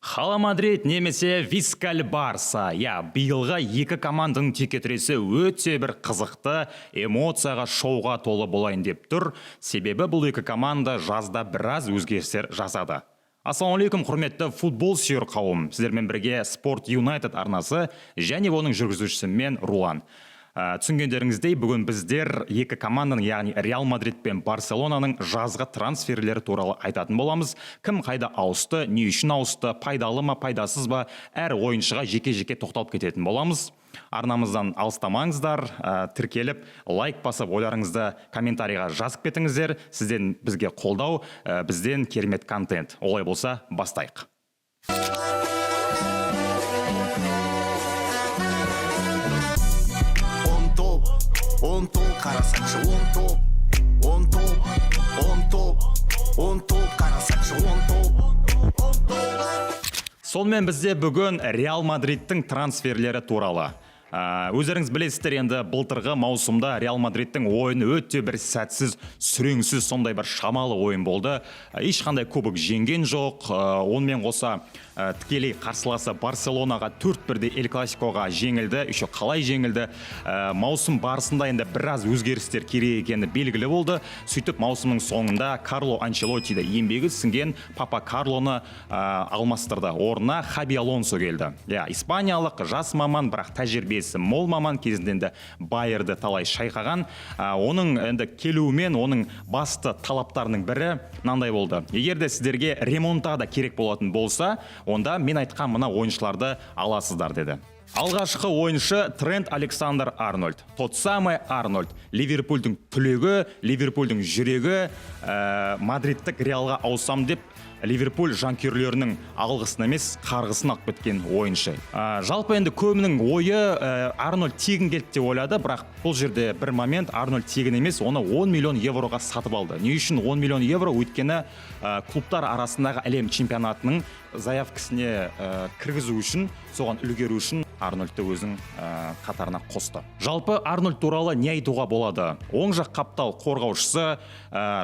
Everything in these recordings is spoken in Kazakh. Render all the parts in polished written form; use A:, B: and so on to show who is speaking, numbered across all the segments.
A: Хала Мадрид немесе Вискаль Барса. Биылға екі команданың текетіресі өте бір қызықты, эмоцияға, шоуға толы болайын деп тұр. Себебі бұл екі команда жазда біраз өзгерістер жасады. Ассалаумалейкум, құрметті футбол сүйер қауым. Сіздермен бірге Sport United арнасы және оның жүргізушісі мен Рулан. Түсінгендеріңіздей, бүгін біздер екі команданың, яғни Реал Мадрид пен Барселонаның жазғы трансферлері туралы айтатын боламыз. Кім қайда ауысты, не үшін ауысты, пайдалы ма, пайдасыз ба, әр ойыншыға жеке-жеке тоқталып кететін боламыз. Арнамыздан алыстамаңыздар, тіркеліп, лайк басып, ойларыңызды комментарийға жазып кетіңіздер. Сізден бізге қолдау, бізден керемет контент. Олай болса, бастайық.
B: Он топ, қарасаңшы, он топ, қарасаңшы, он топ.
A: Сонымен бізде бүгін Реал Мадридтің трансферлері туралы. Өздеріңіз білесіздер, енді былтырғы маусымда Реал Мадридтің ойыны өте бір сәтсіз, сүреңсіз, сондай бір шамалы ойын болды. Ешқандай кубок жеңген жоқ. Онымен қоса тікелей қарсыласы Барселонаға 4-1 Эль Классикоға жеңілді. Еще қалай жеңілді? Маусым барысында енді біраз өзгерістер керек екені белгілі болды. Сөйтіп маусымның соңында Карло Анчелоттиді еңбегі сіңген Папа Карлоны алмастырды. Орнына Хаби Алонсо келді. Испаниялық жас маман, бірақ тәжірибесі мол маман, кезінде Байерді талай шайқаған. Оның енді келуімен оның басты талаптарының бірі мынандай болды. Егер де сіздерге ремонтада керек болатын болса, онда мен айтқан мына ойыншыларды аласыздар деді. Алғашқы ойыншы Трент Александр-Арнольд. Тот самый Арнольд. Ливерпульдің түлегі, Ливерпульдің жүрегі, Мадридтік Реалға ауысам деп Ливерпуль жанкүйерлерінің алғысын емес, қарғысын алып кеткен ойыншы. Жалпы енді көбінің ойы Арнольд тегін келді деп ойлады, бірақ бұл жерде бір момент Арнольд тегін емес, оны 10 миллион евроға сатып алды. Не үшін 10 миллион евро? Өйткені клубтар арасындағы әлем чемпионатының заявкісіне кіргізу үшін, соған үлгеру үшін Арнольдты өзінің қатарына қосты. Жалпы Арнольд туралы не айтуға болады? Оң жақ қаптал қорғаушысы,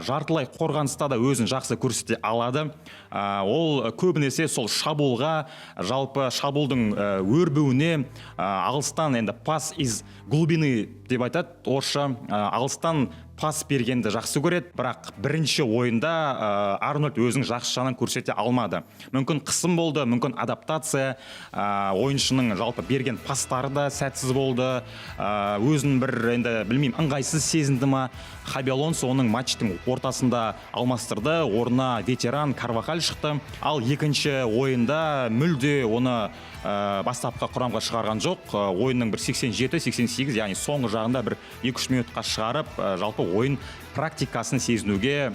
A: жартылай қорғаныста да өзін жақсы көрсете алады. Ол көбінесе сол шабуылға, жалпы шабуылдың өрбуіне, алыстан енді пас из глубины деп айтады, орысша алыстан пас бергенді жақсы көреді, бірақ бірінші ойында Арнольд өзінің жақсы жағын көрсете алмады. Мүмкін қысым болды, мүмкін адаптация, ойыншының жалпы берген пастары да сәтсіз болды, өзін бір енді білмеймін, ыңғайсыз сезінді ма. Хаби Алонсо оның матчтың ортасында алмастырды, орнына ветеран Карвахаль шықты. Ал екінші ойында мүлде оны бастапқы құрамға шығарған жоқ. Ойынның бір 87-88, яғни соңғы жағында бір 2-3 минутқа шығарып, жалпы ойын практикасын сезінуге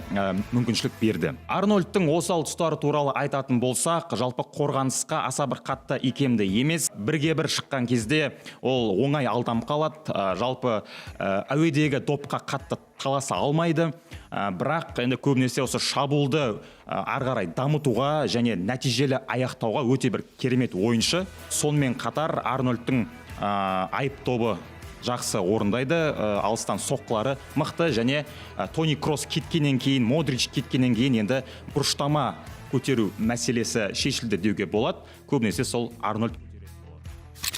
A: мүмкіншілік берді. Арнольдтың осал тұстары туралы айтатын болсақ, жалпы қорғанысқа аса бір қатты икемді емес. Бірге бір шыққан кезде ол оңай алданып қалады. Жалпы әуедегі допқа қатты таласа алмайды. Бірақ енді көбінесе осы шабуылды ары қарай дамытуға және нәтижелі аяқтауға өте бір керемет ойыншы. Сонымен қатар Арнольдтың айып тобы жақсы орындайды, алыстан соққылары мықты, және Тони Кросс кеткеннен кейін, Модрич кеткеннен кейін енді бұрыштама көтеру мәселесі шешілді деуге болады. Көбінесе сол Арнольд.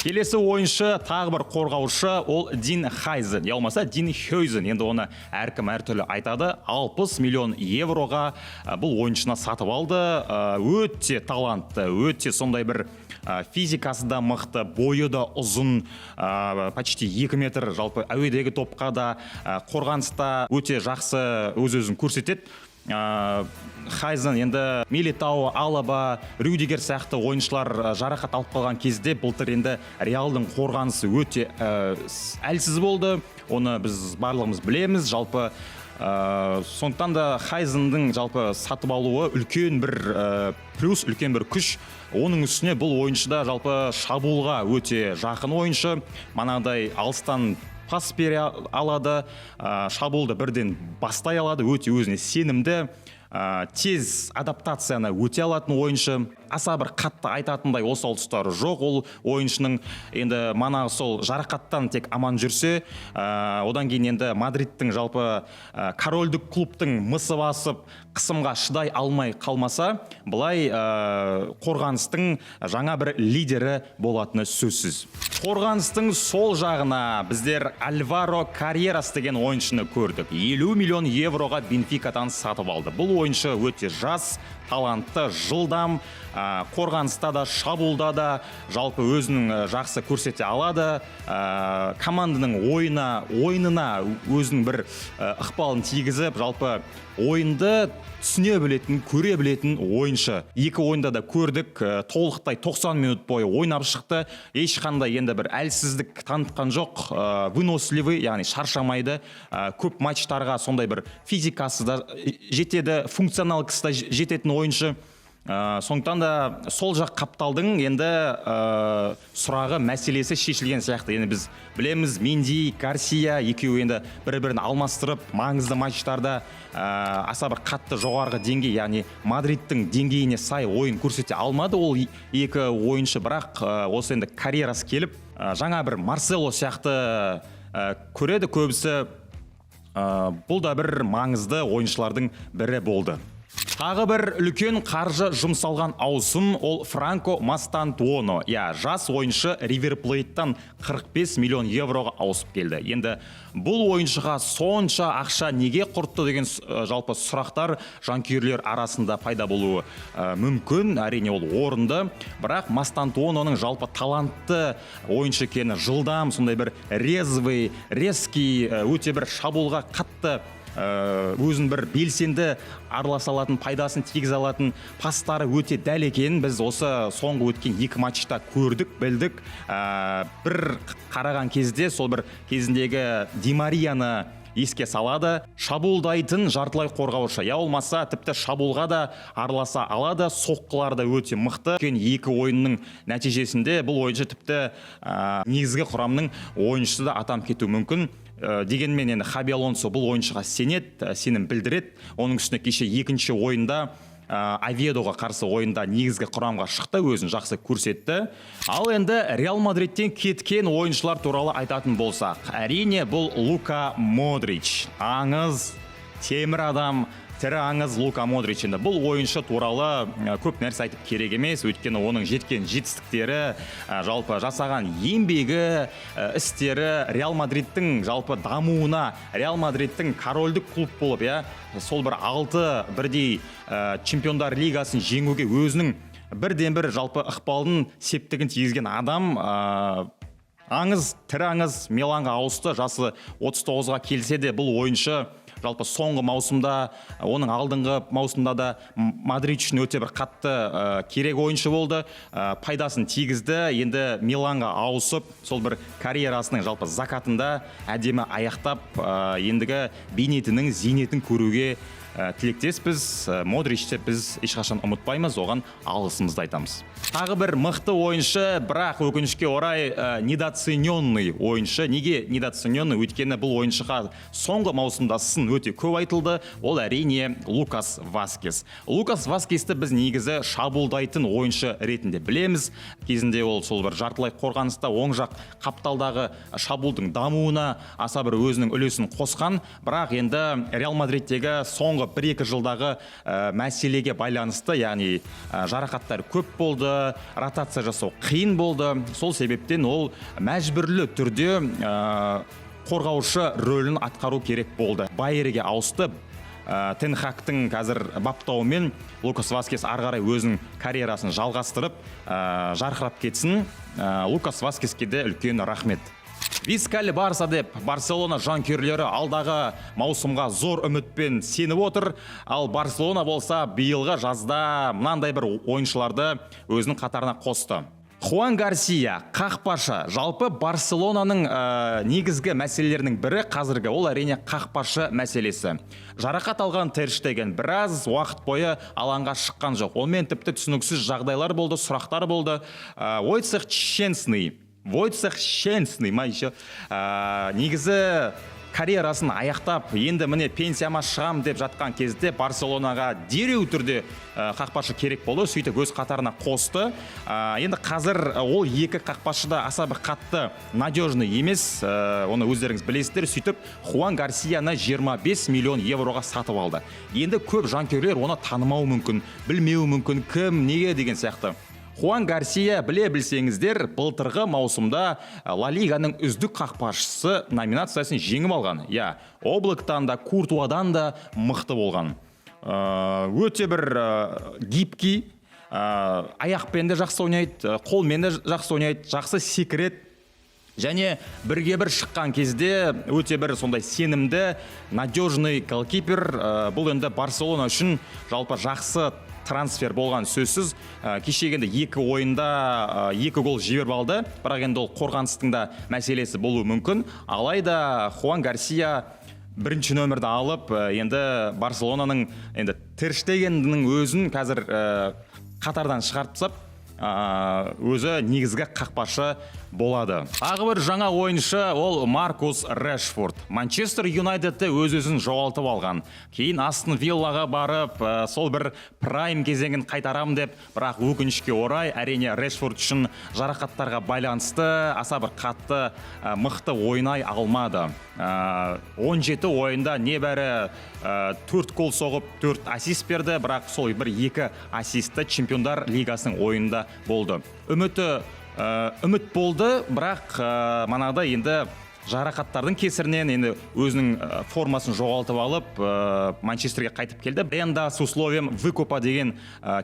A: Келесі ойыншы тағы бір қорғаушы, ол Дин Хайзен, яғмаса Дин Хойзен, енді оны әркім әртүрлі айтады. 60 миллион евроға бұл ойыншына сатып алды. Өте талантты, өте сондай бір физикасы да мықты, бойы да ұзын, почти 2 метр, жалпы әуедегі топқа да, қорғаныста өте жақсы өз-өзін көрсетеді. Хайзен енді Милитао, Алаба, Рюдигер сияқты ойыншылар жарақат алып қалған кезде былтыр енді Реалдың қорғанысы өте әлсіз болды. Оны біз барлығымыз білеміз. Жалпы сондықтан да Хайзендің жалпы сатып алуы үлкен бір плюс, үлкен бір күш. Оның үстіне бұл ойыншыда жалпы шабуылға өте жақын ойыншы. Манағыдай алыстан пас бере алады, шабуылды бірден бастай алады, өте өзіне сенімді. тез адаптацияны өте алатын ойыншы, аса бір қатты айтатындай осал тұстары жоқ. Ол ойыншының енді манағы сол жарақаттан тек аман жүрсе, одан кейін енді Мадридтің жалпы корольдік клубтың мысы басып қысымға шыдай алмай қалмаса, былай қорғаныстың жаңа бір лидері болатыны сөзсіз. Қорғаныстың сол жағына біздер Альваро Карьерас деген ойыншыны көрдік. 50 миллион евроға Бенфикадан сатып алды. Бұл ойыншы өте жас, талантты, жылдам, қорғаныста да, шабуылда да жалпы өзінің жақсы көрсете алады. Команданың ойынына өзінің бір ықпалын тигізіп, жалпы ойынды түсіне білетін, көре білетін ойыншы. Екі ойында да көрдік, толықтай 90 минут бойы ойнап шықты. Ешқандай енді бір әлсіздік танытқан жоқ, выносливый, яғни шаршамайды. Көп матчтарға сондай бір физикасы да жетеді, функционалдықсы да жететін ойыншы. Сондықтан да сол жақ қапталдың енді сұрағы мәселесі шешілген сияқты. Енді біз білеміз, Менди, Гарсия екеуі енді бір-бірін алмастырып, маңызды матчтарда аса бір қатты жоғарғы деңгей, яғни Мадридтің деңгейіне сай ойын көрсете алмады ол екі ойыншы, бірақ осы енді Карьерас келіп, жаңа бір Марсело сияқты көреді көбісі. Бұл да бір маңызды ойыншылардың бірі болды. Тағы бір үлкен қаржы жұмсалған ауысым ол Франко Мастантуоно. Жас ойыншы Ривер Плейттан 45 миллион евроға ауысып келді. Енді бұл ойыншыға сонша ақша неге құртты деген жалпы сұрақтар жанкүйерлер арасында пайда болуы мүмкін. Әрине ол орынды, бірақ Мастантуононың жалпы талантты ойыншы екені, жылдам, сондай бір резвый, резкий, өте бір шабуылға қатты өзін бір белсенді араласа алатын, пайдасын тигізе алатын пастары өте дәл екенін біз осы соңғы өткен екі матчта көрдік, білдік. Бір қараған кезде сол бір кезіндегі Ди Марияны еске салады. Шабуылдайтын жартылай қорғаушы, болмаса тіпті шабуылға да араласа алады, соққылары да өте мықты. Екі ойынның нәтижесінде бұл ойыншы тіпті негізгі құрамның ойыншысы да атанып кетуі мүмкін. Дегенмен енді Хаби Алонсо бұл ойыншыға сенім білдіреді. Оның үстіне кеше екінші ойында Овьедоға қарсы ойында негізгі құрамға шықты, өзін жақсы көрсетті. Ал енді Реал Мадридтен кеткен ойыншылар туралы айтатын болсақ, әрине бұл Лука Модрич. Аңыз, темір адам, тірі аңыз Лука Модрич. Енді бұл ойыншы туралы көп нәрсе айтып керек емес, өйткені оның жеткен жетістіктері, жалпы жасаған еңбегі, істері Реал Мадридтің жалпы дамуына, Реал Мадридтің корольдік клуб болып, сол бір 6 бірдей чемпиондар лигасын жеңуге өзінің бірден-бір жалпы ықпалын, септігін тигізген адам. Аңыз, тірі аңыз Миланға ауысты, жасы 39-ға келсе де бұл ойыншы жалпы соңғы маусымда, оның алдыңғы маусымда да Мадрид үшін өте бір қатты керек ойыншы болды, пайдасын тигізді. Енді Миланға ауысып, сол бір карьерасының жалпы закатында әдемі аяқтап, ендігі бейнетінің зейнетін көруге тілектеспіз. Модричті біз ешқашан ұмытпаймыз, оған алғысымызды айтамыз. Тағы бір мықты ойыншы, бірақ өкінішке орай недооцененный ойыншы. Неге недооцененный? Өйткені бұл ойыншыға соңғы маусымда сын өте көп айтылды. Ол әрине Лукас Васкес. Лукас Васкесті біз негізі шабуылдайтын ойыншы ретінде білеміз. Кезінде ол сол бір жартылай қорғаныста оң жақ қапталдағы шабуылдың дамуына аса бір өзінің үлесін қосқан. Бірақ енді Реал Мадридтегі соңғы 1-2 жылдағы мәселеге байланысты, яғни жарақаттар көп болды, ротация жасау қиын болды. Сол себептен ол мәжбүрлі түрде қорғаушы рөлін атқару керек болды. Байерге ауысты. Тен Хагтың қазір баптауымен Лукас Васкес арғарай өзінің карьерасын жалғастырып, жарқырап кетсін. Лукас Васкеске де үлкен рахмет. Вискали Барса деп Барселона жанкүйерлері алдағы маусымға зор үмітпен сеніп отыр. Ал Барселона болса биылғы жазда мынандай бір ойыншыларды өзінің қатарына қосты. Хуан Гарсия, қақпашы. Жалпы Барселонаның негізгі мәселелерінің бірі қазіргі ол әрине қақпашы мәселесі. Жарақат алған Тер Штеген біраз уақыт бойы алаңға шыққан жоқ. Онымен тіпті түсініксіз жағдайлар болды, сұрақтар болды. Войцех Щенсный, негізі карьерасын аяқтап, енді міне пенсияма шығам деп жатқан кезде Барселонаға дереу түрде қақпашы керек болды. Сөйтіп өз қатарына қосты. Енді қазір ол екі қақпашы да аса бір қатты надежный емес. Оны өздеріңіз білесіздер. Сөйтіп Хуан Гарсияны 25 миллион евроға сатып алды. Енді көп жанкүйерлер оны танымау мүмкін, білмеу мүмкін, кім, неге деген сияқты. Хуан Гарсия, біле білсеңіздер, былтырғы маусымда Ла Лиганың үздік қақпашысы номинациясын жеңіп алған. Облактан да, Куртуадан да мықты болған. Өте бір гибкий, аяқпен де жақсы ойнайды, қолмен де жақсы ойнайды, жақсы секіреді. Және бірге бір шыққан кезде өте бір сондай сенімді, надежный голкипер. Бұл енді Барселона үшін жалпы жақсы трансфер болған сөзсіз. Кешегенде екі ойында екі гол жіберіп алды, бірақ енді ол қорғаныстың да мәселесі болуы мүмкін. Алайда Хуан Гарсия бірінші нөмірді алып, енді Барселонаның енді Тер Штегеннің өзін қазір қатардан шығарып тастап, өзі негізгі қақпашы болады. Тағы бір жаңа ойыншы ол Маркус Решфорд. Манчестер Юнайтедті өз-өзін жоғалтып алған. Кейін Астон Виллаға барып, сол бір прайм кезеңін қайтарам деп, бірақ өкінішке орай, әрине Решфорд үшін жарақаттарға байланысты аса бір қатты мықты ойнай алмады. 17 ойында небәрі 4 гол соғып, 4 ассист берді, бірақ сол бір 2 ассисті Чемпиондар лигасының ойында болды. Үміт болды, бірақ манағыда енді жарақаттардың кесірінен енді өзінің формасын жоғалтып алып, Манчестерге қайтып келді. Бренда с условием выкупа деген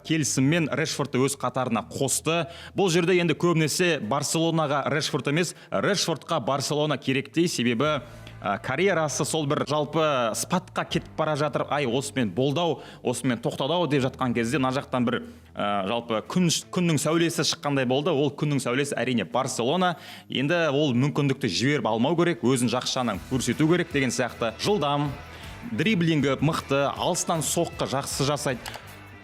A: келісіммен Решфордты өз қатарына қосты. Бұл жерде енді көбінесе Барселонаға Решфорд емес, Решфордқа Барселона керектей, себебі карьерасы сол бір жалпы спатқа кетіп бара жатыр. Осымен болдау, осымен тоқтадау деп жатқан кезде мына жақтан бір жалпы күннің сәулесі шыққандай болды. Ол күннің сәулесі әрине Барселона. Енді ол мүмкіндікті жіберіп алмау керек, өзін жақшаның көрсету керек деген сияқты. Жылдам, дриблингі мықты, алыстан соққы жақсы жасайды.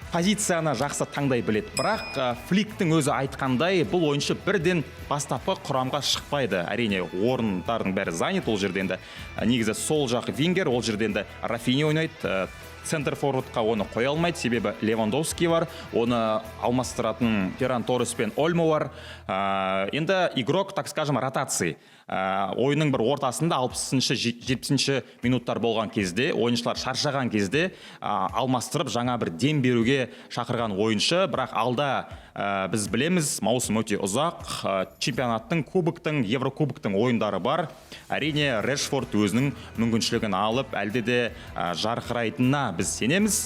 A: Позицияны жақсы таңдай біледі. Бірақ Фликтің өзі айтқандай, бұл ойыншы бірден бастапқы құрамға шықпайды. Әрине, орындардың бәрі занят ол жерде енді. Негізі сол жақ вингер, ол жерде енді Рафини ойнайды. Центр форвардқа оны қоя алмайды, себебі Левандовский бар, оны алмастыратын Ферран Торрес пен Ольмо бар. Енді игрок, так скажем, ротации. Ойынның бір ортасында 60-70 минуттар болған кезде, ойыншылар шаршаған кезде алмастырып жаңа бір дем беруге шақырған ойыншы, бірақ алда біз білеміз, маусым өте ұзақ, чемпионаттың, кубоктың, еврокубоктың ойындары бар. Әрине, Решфорд өзінің мүмкіншілігін алып, әлде де жарқырайтынына біз сенеміз.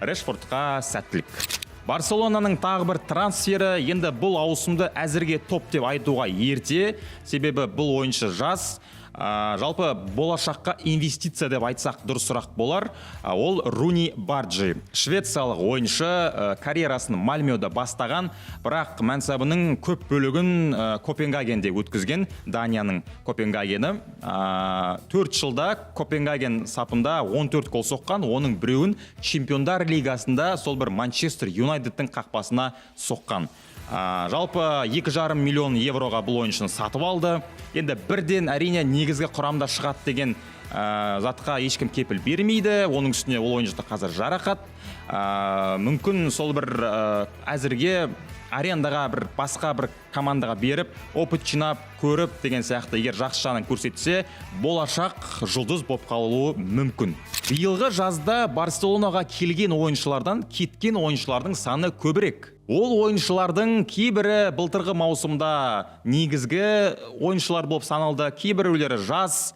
A: Решфордқа сәттілік. Барселонаның тағы бір трансфері, енді бұл ауысымды әзірге топ деп айтуға ерте, себебі бұл ойыншы жас. Жалпы болашаққа инвестиция деп айтсақ дұрысырақ болар. Ол Руни Барджи. Швециялық ойыншы, карьерасын Мальмеода бастаған, бірақ мәнсабының көп бөлігін Копенгагенде өткізген, Данияның Копенгагені. 4 жылда Копенгаген сапында 14 гол соққан, оның біреуін Чемпиондар лигасында сол бір Манчестер Юнайтедтің қақпасына соққан. Жалпы 2,5 миллион евроға бұл ойыншыны сатып алды. Енді бірден әрине негізгі құрамда шығады деген затқа ешкім кепіл бермейді. Оның үстіне ол ойыншыда қазір жарақат. Мүмкін сол бір әзірге арендаға бір басқа бір командаға беріп, опыт жинап, көріп деген сияқты егер жақсы жағын көрсетсе, болашақ жұлдыз болып қалуы мүмкін. Биылғы жазда Барселонаға келген ойыншылардан кеткен ойыншылардың саны көбірек. Ол ойыншылардың кейбірі былтырғы маусымда негізгі ойыншылар болып саналды, кейбіреулері жас.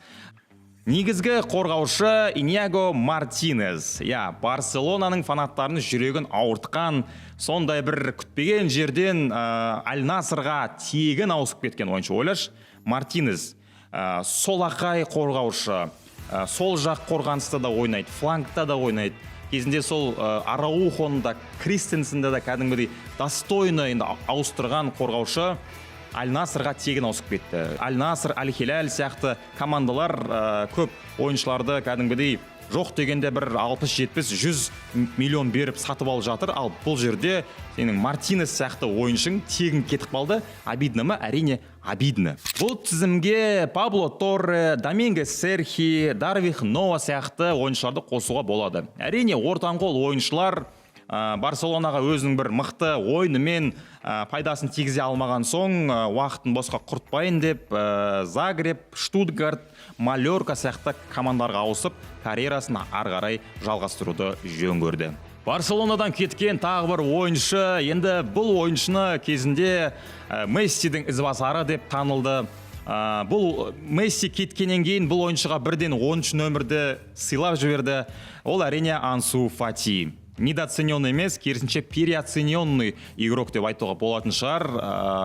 A: Негізгі қорғаушы Иниаго Мартинез. Барселонаның фанаттарының жүрегін ауыртқан, сондай бір күтпеген жерден Аль-Насрға тегін ауысып кеткен ойыншы. Ойлаш, Мартинез солақай қорғаушы, сол жақ қорғаныста да ойнайды, флангта да ойнайды. Кезінде сол Араухонда, Кристенсенде да кәдімгідей достойны енді ауыстырған қорғаушы Аль-Насрға тегін ауысып кетті. Аль-Наср, Аль-Хилаль сияқты командалар көп ойыншыларды кәдімгідей жоқ дегенде бір 60-70-100 миллион беріп сатып алып жатыр. Ал бұл жерде сенің Мартинес сияқты ойыншың тегін кетіп қалды. Обидно ма? Әрине обидно. Бұл тізімге Пабло Торре, Доминго Серхи, Дарвих Нова сияқты ойыншыларды қосуға болады. Әрине ортаңқол ойыншылар Барселонаға өзінің бір мықты ойынымен пайдасын тигізе алмаған соң, уақытын босқа құртпайын деп Загреб, Штутгарт, Мальорка сияқты командаларға ауысып, карьерасын ары қарай жалғастыруды жөн көрді. Барселонадан кеткен тағы бір ойыншы, енді бұл ойыншыны кезінде Мессидің ізбасары деп танылды. Бұл Месси кеткеннен кейін бұл ойыншыға бірден 13 нөмірді сыйлап жіберді. Ол әрине Ансу Фати. Недооцененный емес, керісінше переоцененный игрок деп айтуға болатын шығар.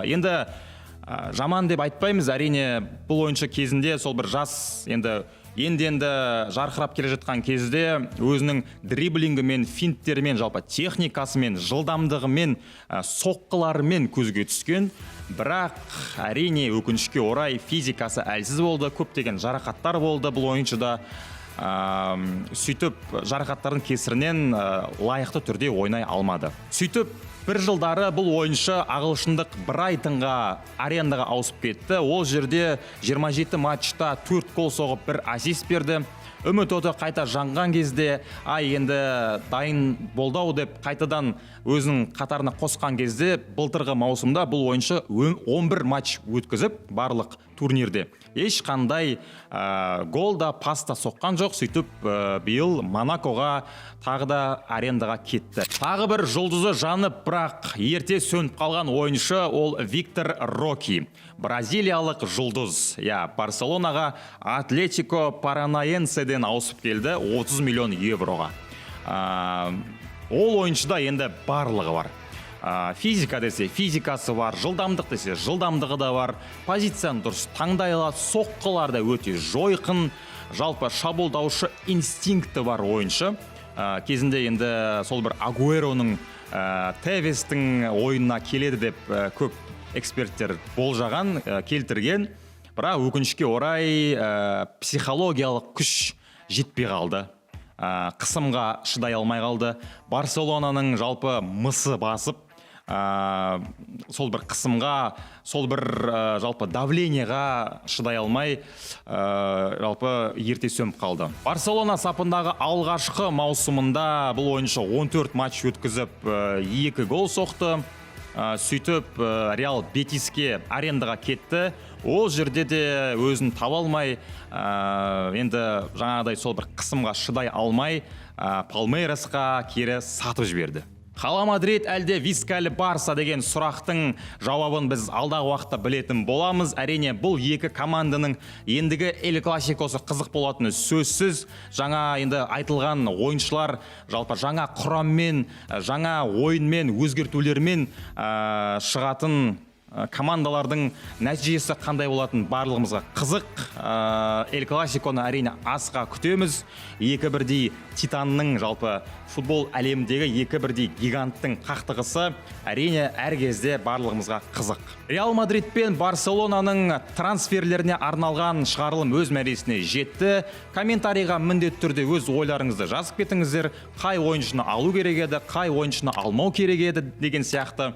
A: Енді жаман деп айтпаймыз, әрине бұл ойыншы кезінде сол бір жас, енді жарқырап келе жатқан кезде өзінің дриблингімен, финттерімен, жалпы техникасымен, жылдамдығымен, соққыларымен көзге түскен. Бірақ әрине өкінішке орай физикасы әлсіз болды, көптеген жарақаттар болды бұл ойыншыда. Сөйтіп жарақаттардың кесірінен лайықты түрде ойнай алмады. Сөйтіп бір жылдары бұл ойыншы ағылшындық Брайтонға арендаға ауысып кетті. Ол жерде 27 матчта 4 гол соғып, 1 ассист берді. Үміт оты қайта жанған кезде, енді дайын болдау деп қайтадан өзінің қатарына қосқан кезде, былтырғы маусымда бұл ойыншы 11 матч өткізіп барлық турнирде. Ешқандай гол да паста соққан жоқ. Сөйтіп биыл Монакоға тағы да арендаға кетті. Тағы бір жұлдызы жанып, бірақ ерте сөніп қалған ойыншы ол Виктор Роки. Бразилиялық жұлдыз. Барселонаға Атлетико Паранаенседен ауысып келді 30 миллион евроға. Ол ойыншыда енді барлығы бар. Физика десе физикасы бар, жылдамдық десе жылдамдығы да бар, позицияны дұрыс таңдай алады, соққылар да өте жойқын, жалпы шабуылдаушы инстинкті бар ойыншы. Кезінде енді сол бір Агуэроның, Тевестің ойынына келеді деп көп эксперттер болжаған, келтірген. Бірақ өкінішке орай психологиялық күш жетпей қалды. Қысымға шыдай алмай қалды. Барселонаның жалпы мысы басып, сол бір қысымға, сол бір жалпы давлениеға шыдай алмай, жалпы ерте сөніп қалды. Барселона сапындағы алғашқы маусымында бұл ойыншы 14 матч өткізіп 2 гол соқты. Сөйтіп Реал Бетиске арендаға кетті. Ол жерде де өзін таба алмай, енді жаңағыдай сол бір қысымға шыдай алмай, Палмейрасқа кері сатып жіберді. Қала Мадрид әлде Вискалі Барса деген сұрақтың жауабын біз алдағы уақытта білетін боламыз. Әрине бұл екі команданың ендігі Эль Классикосы қызық болатыны сөзсіз. Жаңа енді айтылған ойыншылар жалпы жаңа құраммен, жаңа ойынмен, өзгертулермен шығатын командалардың нәтижесі қандай болатын барлығымызға қызық. Эль Классиконы әрине асыға күтеміз. Екі бірдей титанның, жалпы футбол әлемдегі екі бірдей гиганттың қақтығысы әрине әр кезде барлығымызға қызық. Реал Мадрид пен Барселонаның трансферлеріне арналған шығарылым өз мәресіне жетті. Комментарийға міндетті түрде өз ойларыңызды жазып кетіңіздер. Қай ойыншыны алу керек еді, қай ойыншыны алмау керек еді деген сияқты.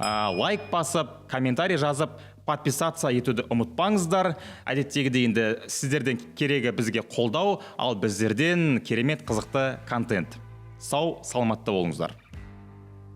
A: Лайк басып, комментарий жазып, подписаться етуді ұмытпаңыздар. Әдеттегідей енді сіздерден керегі бізге қолдау, ал біздерден керемет қызықты контент. Сау, саламатта болыңыздар.